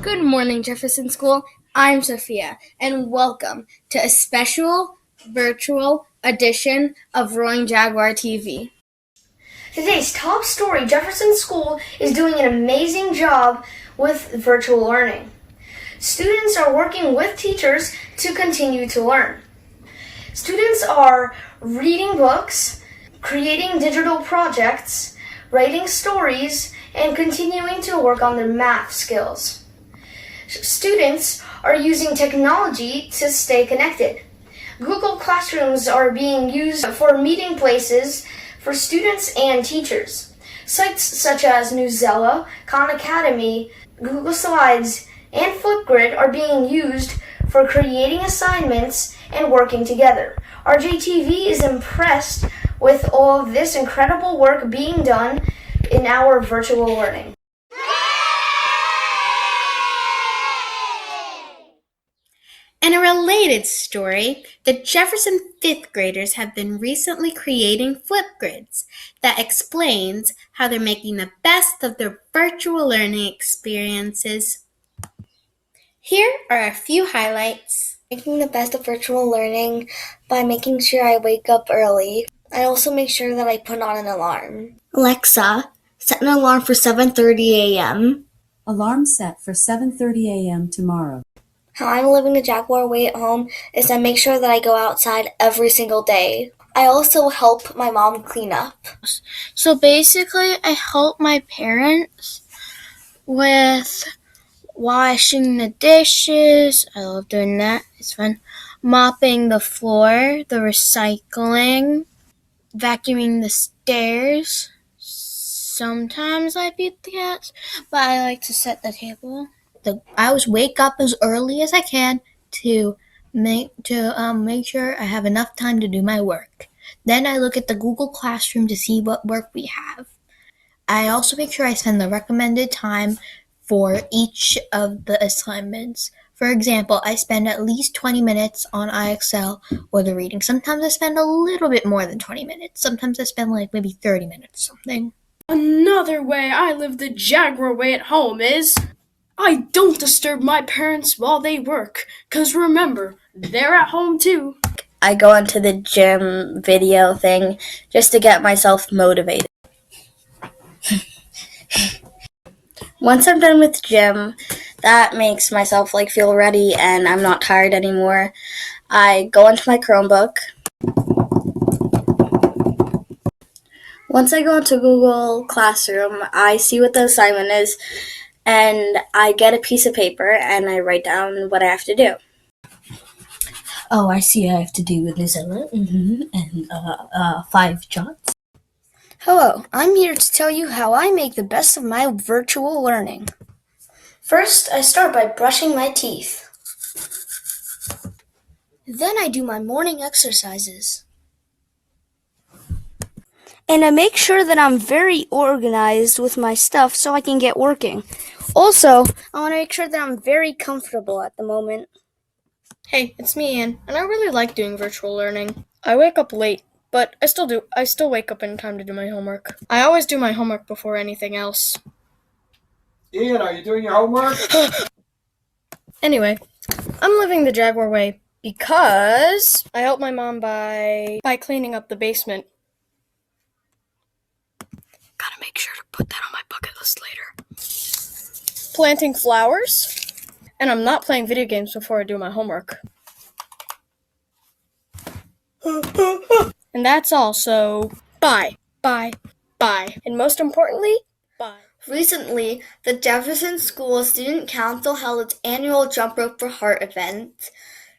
Good morning, Jefferson School. I'm Sophia, and welcome to a special virtual edition of Roaring Jaguar TV. Today's top story, Jefferson School is doing an amazing job with virtual learning. Students are working with teachers to continue to learn. Students are reading books, creating digital projects, writing stories, and continuing to work on their math skills. Students are using technology to stay connected. Google Classrooms are being used for meeting places for students and teachers. Sites such as Newsela, Khan Academy, Google Slides, and Flipgrid are being used for creating assignments and working together. Rjtv is impressed with all of this incredible work being done in our virtual learning. In a related story, the Jefferson 5th graders have been recently creating Flipgrids that explains how they're making the best of their virtual learning experiences. Here are a few highlights. Making the best of virtual learning by making sure I wake up early. I also make sure that I put on an alarm. Alexa, set an alarm for 7:30 a.m. Alarm set for 7:30 a.m. tomorrow. How I'm living the Jaguar way at home is I make sure that I go outside every single day. I also help my mom clean up. So basically, I help my parents with washing the dishes. I love doing that. It's fun. Mopping the floor, the recycling, vacuuming the stairs. Sometimes I feed the cats, but I like to set the table. I always wake up as early as I can to make sure I have enough time to do my work. Then I look at the Google Classroom to see what work we have. I also make sure I spend the recommended time for each of the assignments. For example, I spend at least 20 minutes on IXL or the reading. Sometimes I spend a little bit more than 20 minutes. Sometimes I spend like maybe 30 minutes or something. Another way I live the Jaguar way at home is I don't disturb my parents while they work, 'cause remember, they're at home too. I go into the gym video thing just to get myself motivated. Once I'm done with gym, that makes myself feel ready and I'm not tired anymore. I go into my Chromebook. Once I go into Google Classroom, I see what the assignment is and I get a piece of paper and I write down what I have to do. Oh, I see. I have to do with Newsela and 5 jots. Hello, I'm here to tell you how I make the best of my virtual learning. First, I start by brushing my teeth. Then I do my morning exercises. And I make sure that I'm very organized with my stuff so I can get working. Also, I want to make sure that I'm very comfortable at the moment. Hey, it's me, Ann, and I really like doing virtual learning. I wake up late, but I still wake up in time to do my homework. I always do my homework before anything else. Ian, are you doing your homework? Anyway, I'm living the Jaguar way because I help my mom by cleaning up the basement. Gotta make sure to put that on my bucket list later. Planting flowers, and I'm not playing video games before I do my homework. And that's all, so bye. And most importantly, bye. Recently, the Jefferson School Student Council held its annual Jump Rope for Heart event.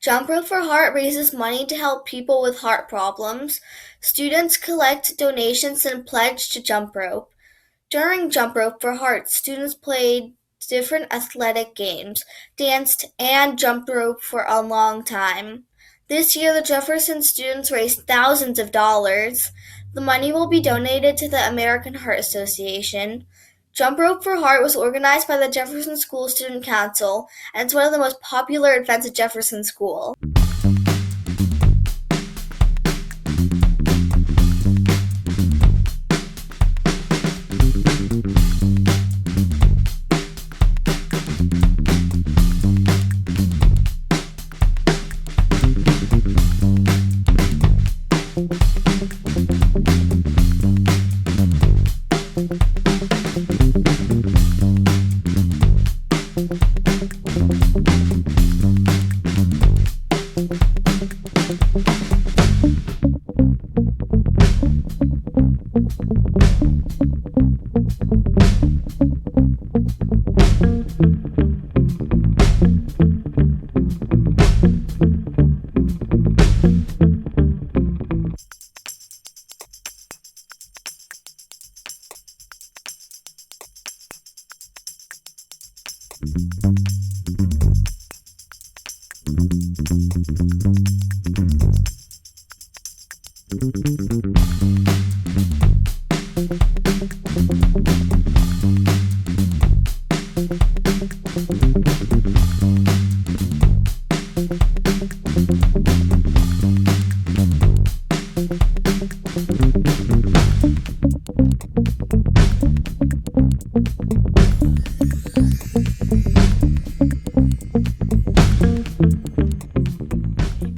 Jump Rope for Heart raises money to help people with heart problems. Students collect donations and pledge to jump rope. During Jump Rope for Heart, students played different athletic games, danced, and jumped rope for a long time. This year, the Jefferson students raised thousands of dollars. The money will be donated to the American Heart Association. Jump Rope for Heart was organized by the Jefferson School Student Council, and it's one of the most popular events at Jefferson School.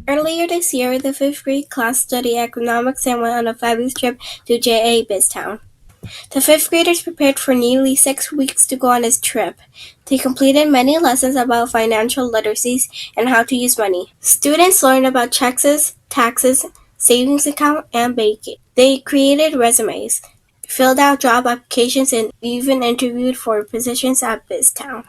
Earlier this year, the 5th grade class studied economics and went on a fabulous trip to J.A. Biztown. The 5th graders prepared for nearly 6 weeks to go on this trip. They completed many lessons about financial literacies and how to use money. Students learned about checks, taxes, savings account, and banking. They created resumes, filled out job applications, and even interviewed for positions at Biztown.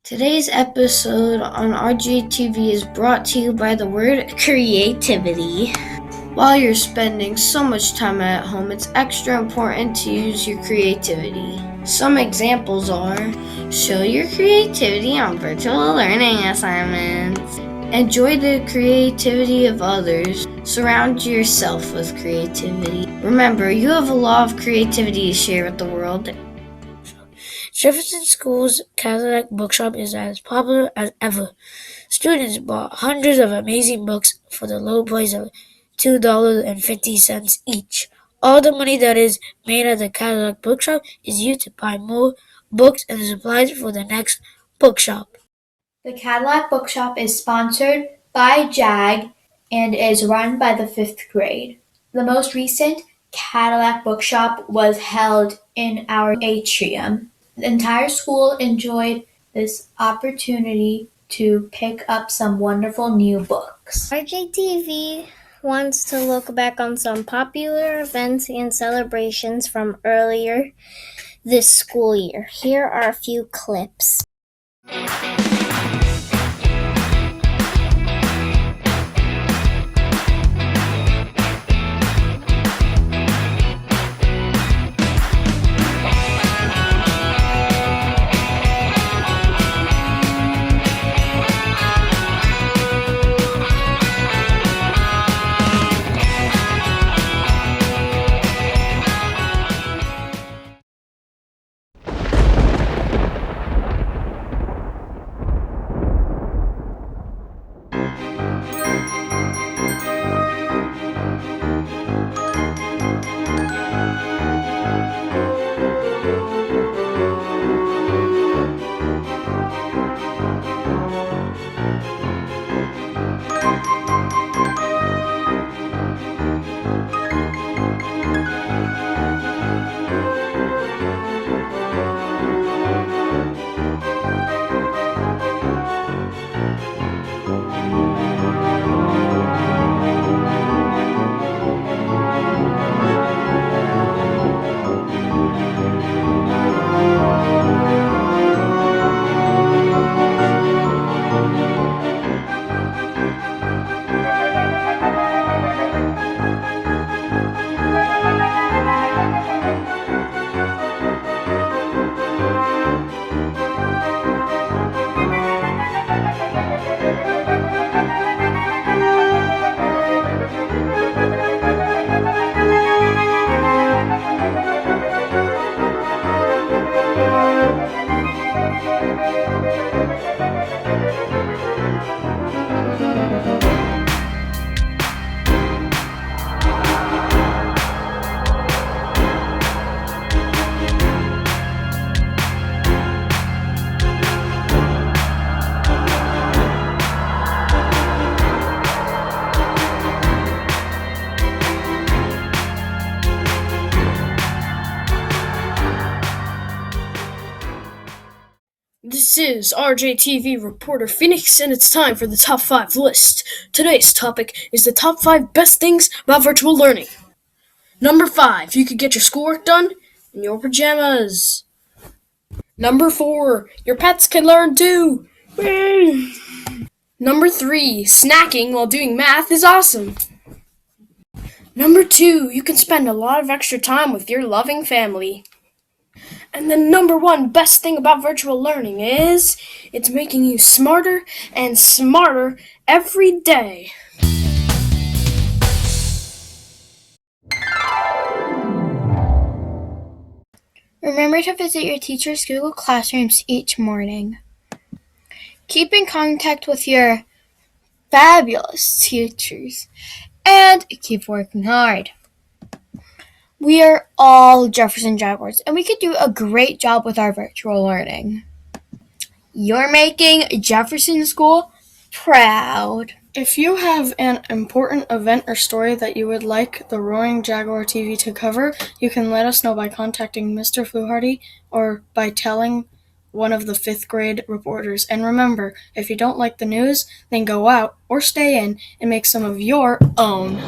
Today's episode on Rjtv is brought to you by the word creativity. While you're spending so much time at home, it's extra important to use your creativity. Some examples are: show your creativity on virtual learning assignments. Enjoy the creativity of others. Surround yourself with creativity. Remember, you have a lot of creativity to share with the world. Jefferson School's Cadillac bookshop is as popular as ever. Students bought hundreds of amazing books for the low price of $2.50 each. All the money that is made at the Cadillac bookshop is used to buy more books and supplies for the next bookshop. The Cadillac Bookshop is sponsored by JAG and is run by the 5th grade. The most recent Cadillac Bookshop was held in our atrium. The entire school enjoyed this opportunity to pick up some wonderful new books. Rjtv wants to look back on some popular events and celebrations from earlier this school year. Here are a few clips. This is Rjtv reporter Phoenix, and it's time for the top 5 list. Today's topic is the top 5 best things about virtual learning. Number 5, you could get your schoolwork done in your pajamas. Number 4, your pets can learn too. Number 3, snacking while doing math is awesome. Number 2, you can spend a lot of extra time with your loving family. And the number 1 best thing about virtual learning is it's making you smarter and smarter every day. Remember to visit your teacher's Google Classrooms each morning. Keep in contact with your fabulous teachers and keep working hard. We are all Jefferson Jaguars, and we could do a great job with our virtual learning. You're making Jefferson School proud. If you have an important event or story that you would like the Roaring Jaguar TV to cover, you can let us know by contacting Mr. Fluharty or by telling one of the 5th grade reporters. And remember, if you don't like the news, then go out or stay in and make some of your own.